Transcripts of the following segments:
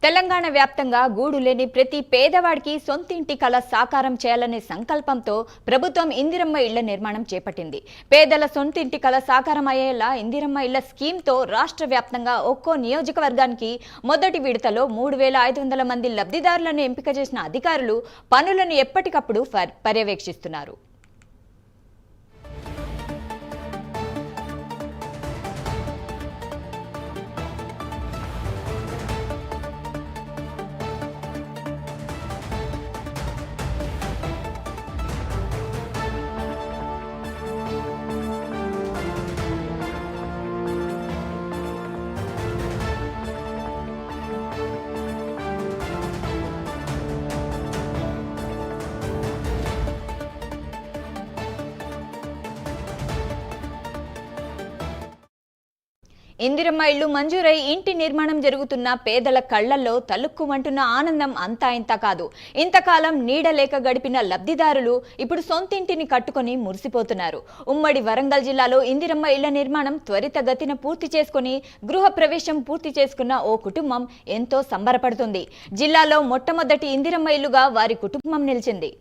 తెలంగాణ వ్యాప్తంగా గూడు లేని ప్రతి పేదవాడికి సొంతింటి కల సాకారం చేయాలనే సంకల్పంతో ప్రభుత్వం ఇందిరమ్మ ఇళ్ల నిర్మాణం చేపట్టింది. పేదల సొంతింటి కల సాకారం అయ్యేలా ఇందిరమ్మ ఇళ్ల స్కీమ్తో రాష్ట్ర వ్యాప్తంగా ఒక్కో నియోజకవర్గానికి మొదటి విడతలో 3,500 మంది లబ్ధిదారులను ఎంపిక చేసిన అధికారులు పనులను ఎప్పటికప్పుడు పర్యవేక్షిస్తున్నారు. ఇందిరమ్మ ఇళ్లు మంజూరై ఇంటి నిర్మాణం జరుగుతున్న పేదల కళ్లల్లో తలుక్కుమంటున్న ఆనందం అంతా ఇంత కాదు. ఇంతకాలం నీడలేక గడిపిన లబ్ధిదారులు ఇప్పుడు సొంతింటిని కట్టుకొని మురిసిపోతున్నారు. ఉమ్మడి వరంగల్ జిల్లాలో ఇందిరమ్మ ఇళ్ల నిర్మాణం త్వరితగతిన పూర్తి చేసుకుని గృహ ప్రవేశం పూర్తి చేసుకున్న ఓ కుటుంబం ఎంతో సంబరపడుతుంది. జిల్లాలో మొట్టమొదటి ఇందిరమ్మ ఇల్లుగా వారి కుటుంబం నిలిచింది.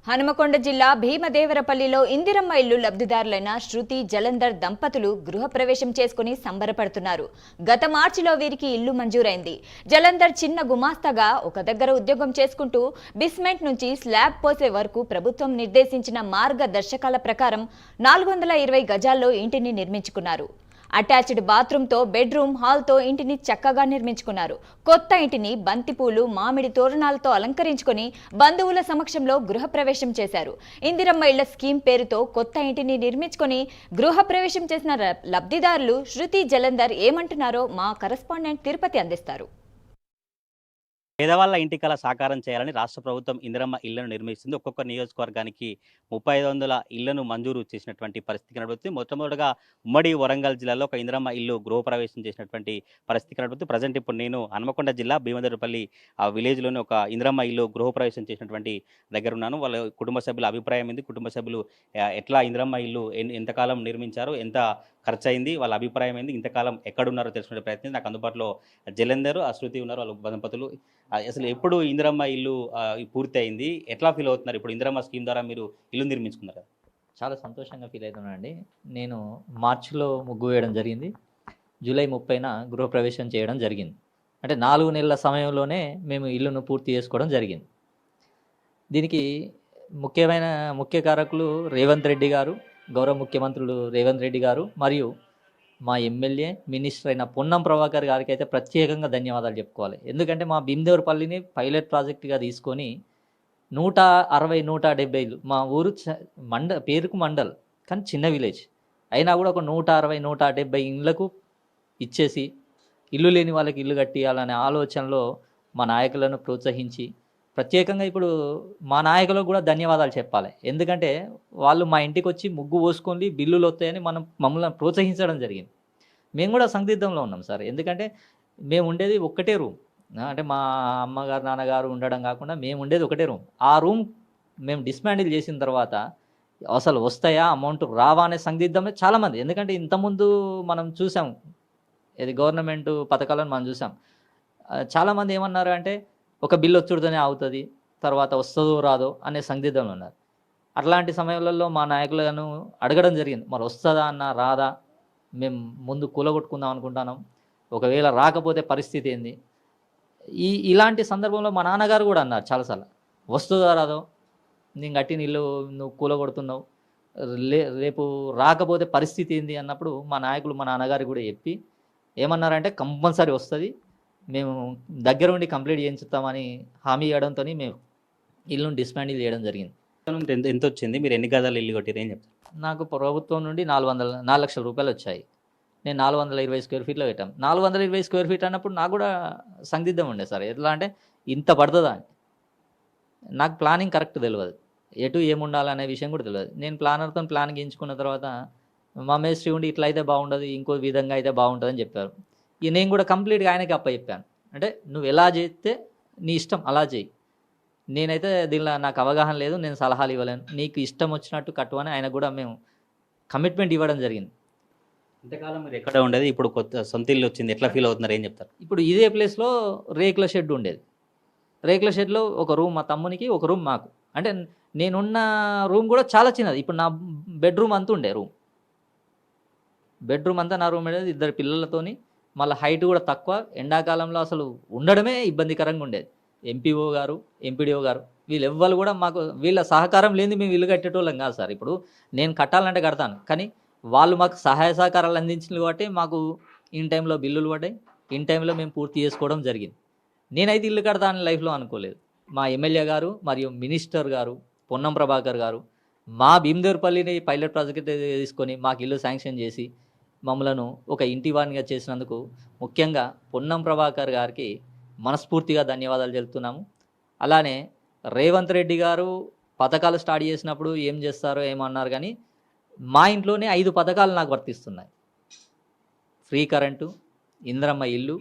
హనుమకొండ జిల్లా భీమదేవరపల్లిలో ఇందిరమ్మ ఇల్లు లబ్ధిదారులైన శృతి జలంధర్ దంపతులు గృహప్రవేశం చేసుకుని సంబరపడుతున్నారు. గత మార్చిలో వీరికి ఇల్లు మంజూరైంది. జలంధర్ చిన్న గుమాస్తాగా ఒక దగ్గర ఉద్యోగం చేసుకుంటూ బిస్మెంట్ నుంచి స్లాబ్ పోసే వరకు ప్రభుత్వం నిర్దేశించిన మార్గదర్శకాల ప్రకారం 420 గజాల్లో ఇంటిని నిర్మించుకున్నారు. అటాచ్డ్ బాత్రూంతో బెడ్రూమ్ హాల్తో ఇంటిని చక్కగా నిర్మించుకున్నారు. కొత్త ఇంటిని బంతిపూలు మామిడి తోరణాలతో అలంకరించుకొని బంధువుల సమక్షంలో గృహప్రవేశం చేశారు. ఇందిరమ్మ ఇళ్ల స్కీమ్ పేరుతో కొత్త ఇంటిని నిర్మించుకొని గృహప్రవేశం చేసిన లబ్ధిదారులు శృతి జలంధర్ ఏమంటున్నారో మా కరెస్పాండెంట్ తిరుపతి అందిస్తారు. పేదవాళ్ల ఇంటి కల సాకారం చేయాలని రాష్ట్ర ప్రభుత్వం ఇందిరమ్మ ఇళ్లను నిర్మిస్తుంది. ఒక్కొక్క నియోజకవర్గానికి 3,500 ఇళ్లను మంజూరు చేసినటువంటి పరిస్థితి కనబడుతుంది. మొట్టమొదటిగా ఉమ్మడి వరంగల్ జిల్లాలో ఒక ఇందిరమ్మ ఇల్లు గృహప్రవేశం చేసినటువంటి పరిస్థితి కనబడుతుంది. ప్రజెంట్ ఇప్పుడు నేను హనుమకొండ జిల్లా భీమదేవరపల్లి విలేజ్లోని ఒక ఇందిరమ్మ ఇల్లు గృహప్రవేశం చేసినటువంటి దగ్గర ఉన్నాను. వాళ్ళ కుటుంబ సభ్యుల అభిప్రాయం ఏంది, కుటుంబ సభ్యులు ఎట్లా ఇందిరమ్మ ఇల్లు ఎంతకాలం నిర్మించారు, ఎంత ఖర్చు అయింది, వాళ్ళ అభిప్రాయం ఏంది, ఇంతకాలం ఎక్కడున్నారో తెలుసుకునే ప్రయత్నం. నాకు అందుబాటులో జలంధర్ శృతి ఉన్నారు, వాళ్ళ దంపతులు. అసలు ఎప్పుడు ఇందిరమ్మ ఇల్లు పూర్తి అయింది, ఎట్లా ఫీల్ అవుతున్నారు? ఇప్పుడు ఇందిరమ్మ స్కీమ్ ద్వారా మీరు ఇల్లు నిర్మించుకున్నారు. చాలా సంతోషంగా ఫీల్ అవుతున్నానండి. నేను మార్చిలో ముగ్గు వేయడం జరిగింది. జూలై 30న గృహప్రవేశం చేయడం జరిగింది. అంటే 4 నెలల సమయంలోనే మేము ఇల్లును పూర్తి చేసుకోవడం జరిగింది. దీనికి ముఖ్య కారకులు రేవంత్ రెడ్డి గారు, గౌరవ ముఖ్యమంత్రులు రేవంత్ రెడ్డి గారు మరియు మా ఎమ్మెల్యే మినిస్టర్ అయిన పొన్నం ప్రభాకర్ గారికి అయితే ప్రత్యేకంగా ధన్యవాదాలు చెప్పుకోవాలి. ఎందుకంటే మా భీమదేవరపల్లిని పైలట్ ప్రాజెక్టుగా తీసుకొని 160-170 ఇల్లు, మా ఊరు పేరుకు మండల్ కానీ చిన్న విలేజ్ అయినా కూడా ఒక 160-170 ఇళ్లకు ఇచ్చేసి ఇల్లు లేని వాళ్ళకి ఇల్లు కట్టియాలనే ఆలోచనలో మా నాయకులను ప్రోత్సహించి ప్రత్యేకంగా ఇప్పుడు మా నాయకులకు కూడా ధన్యవాదాలు చెప్పాలి. ఎందుకంటే వాళ్ళు మా ఇంటికి వచ్చి ముగ్గు పోసుకొని బిల్లులు వస్తాయని మమ్మల్ని ప్రోత్సహించడం జరిగింది. మేము కూడా సందిగ్ధంలో ఉన్నాం సార్. ఎందుకంటే మేము ఉండేది ఒక్కటే రూమ్, అంటే మా అమ్మగారు నాన్నగారు ఉండడం కాకుండా మేము ఉండేది ఒకటే రూమ్. ఆ రూమ్ మేము డిస్మాండిల్ చేసిన తర్వాత అసలు వస్తాయా, అమౌంట్ రావా అనే సందిగ్ధమే చాలామంది. ఎందుకంటే ఇంతకుముందు మనం చూసాం, ఇది గవర్నమెంట్ పథకాలను మనం చూసాం. చాలామంది ఏమన్నారు అంటే ఒక బిల్లు వచ్చుడుతోనే అవుతుంది, తర్వాత వస్తుందో రాదో అనే సందిగ్ధంలో ఉన్నారు. అట్లాంటి సమయాలలో మా నాయకులను అడగడం జరిగింది, మరి వస్తుందా అన్న రాదా, మేము ముందు కూలగొట్టుకుందాం అనుకుంటున్నాం, ఒకవేళ రాకపోతే పరిస్థితి ఏంది. ఇలాంటి సందర్భంలో మా నాన్నగారు కూడా అన్నారు చాలాసార్లు, వస్తుందో రాదో, నేను కట్టిన ఇల్లు నువ్వు కూలగొడుతున్నావు, రేపు రాకపోతే పరిస్థితి ఏంది అన్నప్పుడు మా నాయకులు మా నాన్నగారు కూడా చెప్పి ఏమన్నారంటే కంపల్సరీ వస్తుంది, మేము దగ్గర ఉండి కంప్లీట్ చేయించుతామని హామీ ఇవ్వడంతో మేము ఇల్లును డిస్మాండిల్ చేయడం జరిగింది. ఎంత వచ్చింది, మీరు ఎన్ని గదాలు ఇల్లు కొట్టిరు ఏం చెప్తారు? నాకు ప్రభుత్వం నుండి 4 లక్షల రూపాయలు వచ్చాయి. నేను 420 స్క్వేర్ ఫీట్లో పెట్టాం. 420 స్క్వేర్ ఫీట్ అన్నప్పుడు నాకు కూడా సందిగ్ధం ఉండే సార్. ఎట్లా అంటే ఇంత పడుతుందా అని. నాకు ప్లానింగ్ కరెక్ట్ తెలియదు. ఎటు ఏముండాలనే విషయం కూడా తెలియదు. నేను ప్లానర్తో ప్లాన్ గీయించుకున్న తర్వాత మా మేస్త్రి ఉండి ఇట్లా అయితే బాగుండదు, ఇంకో విధంగా అయితే బాగుంటుందని చెప్పారు. ఇక నేను కూడా కంప్లీట్గా ఆయనకి అప్పచెప్పాను. అంటే నువ్వు ఎలా చేస్తే నీ ఇష్టం అలా చేయి, నేనైతే దీనిలో నాకు అవగాహన లేదు, నేను సలహాలు ఇవ్వలేను, నీకు ఇష్టం వచ్చినట్టు కట్టు అని ఆయన కూడా మేము కమిట్మెంట్ ఇవ్వడం జరిగింది. ఇంతకాలం మీరు ఎక్కడ ఉండేది, ఇప్పుడు కొత్త సొంత ఇల్లు వచ్చింది, ఎట్లా ఫీల్ అవుతున్నారు ఏం చెప్తారు? ఇప్పుడు ఇదే ప్లేస్లో రేకుల షెడ్ ఉండేది. రేకుల షెడ్లో ఒక రూమ్ మా తమ్మునికి, ఒక రూమ్ మాకు. అంటే నేనున్న రూమ్ కూడా చాలా చిన్నది. ఇప్పుడు నా బెడ్రూమ్ అంతా ఉండే బెడ్రూమ్ అంతా నా రూమ్ ఉండేది, 2 పిల్లలతోని. మళ్ళీ హైట్ కూడా తక్కువ. ఎండాకాలంలో అసలు ఉండడమే ఇబ్బందికరంగా ఉండేది. ఎంపీఓ గారు, ఎంపీడీఓ గారు వీళ్ళు ఎవ్వరు కూడా మాకు, వీళ్ళ సహకారం లేని మేము ఇల్లు కట్టేటోళ్ళం కాదు సార్. ఇప్పుడు నేను కట్టాలంటే కడతాను, కానీ వాళ్ళు మాకు సహాయ సహకారాలు అందించింది కాబట్టి మాకు ఇన్ టైంలో బిల్లులు పడ్డాయి, ఇన్ టైంలో మేము పూర్తి చేసుకోవడం జరిగింది. నేనైతే ఇల్లు కడతానని లైఫ్లో అనుకోలేదు. మా ఎమ్మెల్యే గారు మరియు మినిస్టర్ గారు పొన్నం ప్రభాకర్ గారు మా భీమదేవరపల్లిని పైలట్ ప్రాజెక్ట్ తీసుకొని మాకు ఇల్లు శాంక్షన్ చేసి మమ్మలను ఒక ఇంటి వారినిగా చేసినందుకు ముఖ్యంగా పొన్నం ప్రభాకర్ గారికి మనస్ఫూర్తిగా ధన్యవాదాలు తెలుపుతున్నాము. అలానే రేవంత్ రెడ్డి గారు పథకాలు స్టార్ట్ చేసినప్పుడు ఏం చేస్తారో ఏమన్నారు, కానీ మా ఇంట్లోనే 5 పథకాలు నాకు వర్తిస్తున్నాయి. ఫ్రీ కరెంటు, ఇందిరమ్మ ఇల్లు,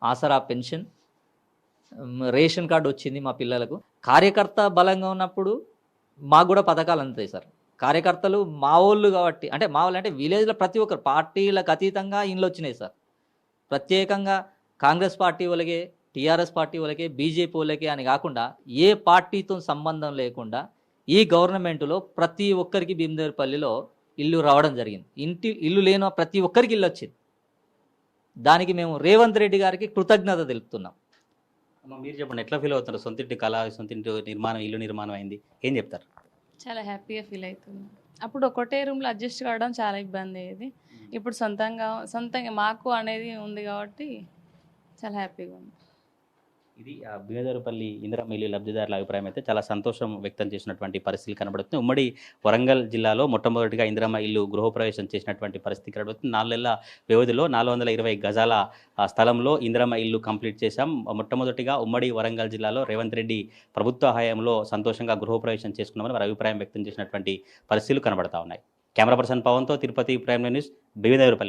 ఆసరా పెన్షన్, రేషన్ కార్డు వచ్చింది మా పిల్లలకు. కార్యకర్త బలంగా ఉన్నప్పుడు మాకు కూడా పథకాలు అందుతాయి సార్. కార్యకర్తలు మా వాళ్ళు కాబట్టి, అంటే మా వాళ్ళు అంటే విలేజ్లో ప్రతి ఒక్కరు పార్టీలకు అతీతంగా ఇండ్లు వచ్చినాయి సార్. ప్రత్యేకంగా కాంగ్రెస్ పార్టీ వాళ్ళకే, టీఆర్ఎస్ పార్టీ వాళ్ళకే, బీజేపీ వాళ్ళకే అని కాకుండా ఏ పార్టీతో సంబంధం లేకుండా ఈ గవర్నమెంట్లో ప్రతి ఒక్కరికి భీమదేవరపల్లిలో ఇల్లు రావడం జరిగింది. ఇల్లు లేని ప్రతి ఒక్కరికి ఇల్లు వచ్చింది. దానికి మేము రేవంత్ రెడ్డి గారికి కృతజ్ఞత తెలుపుతున్నాం. మీరు చెప్పండి, ఎట్లా ఫీల్ అవుతున్నారు? సొంత ఇంటి కళ, సొంత ఇంటి నిర్మాణం, ఇల్లు నిర్మాణం అయింది, ఏం చెప్తారు? చాలా హ్యాపీగా ఫీల్ అవుతుంది. అప్పుడు ఒకటే రూమ్లో అడ్జస్ట్ కావడం చాలా ఇబ్బంది అయ్యేది. ఇప్పుడు సొంతంగా మాకు అనేది ఉంది కాబట్టి చాలా హ్యాపీగా ఉంది. ఇది భీమదేవరపల్లి ఇందిరమ్మ ఇల్లు లబ్ధిదారుల అభిప్రాయం. అయితే చాలా సంతోషం వ్యక్తం చేసినటువంటి పరిస్థితులు కనబడుతుంది. ఉమ్మడి వరంగల్ జిల్లాలో మొట్టమొదటిగా ఇందిరమ్మ ఇల్లు గృహప్రవేశం చేసినటువంటి పరిస్థితి కనబడుతుంది. 4 నెలల వ్యవధిలో 420 గజాల స్థలంలో ఇందిరమ్మ ఇల్లు కంప్లీట్ చేశాం. మొట్టమొదటిగా ఉమ్మడి వరంగల్ జిల్లాలో రేవంత్ రెడ్డి ప్రభుత్వ హయాంలో సంతోషంగా గృహప్రవేశం చేసుకున్నామని వారి అభిప్రాయం వ్యక్తం చేసినటువంటి పరిస్థితులు కనబడతా ఉన్నాయి. కెమెరా పర్సన్ పవన్తో తిరుపతి ప్రైమ్ న్యూస్, భీమదేవరపల్లి.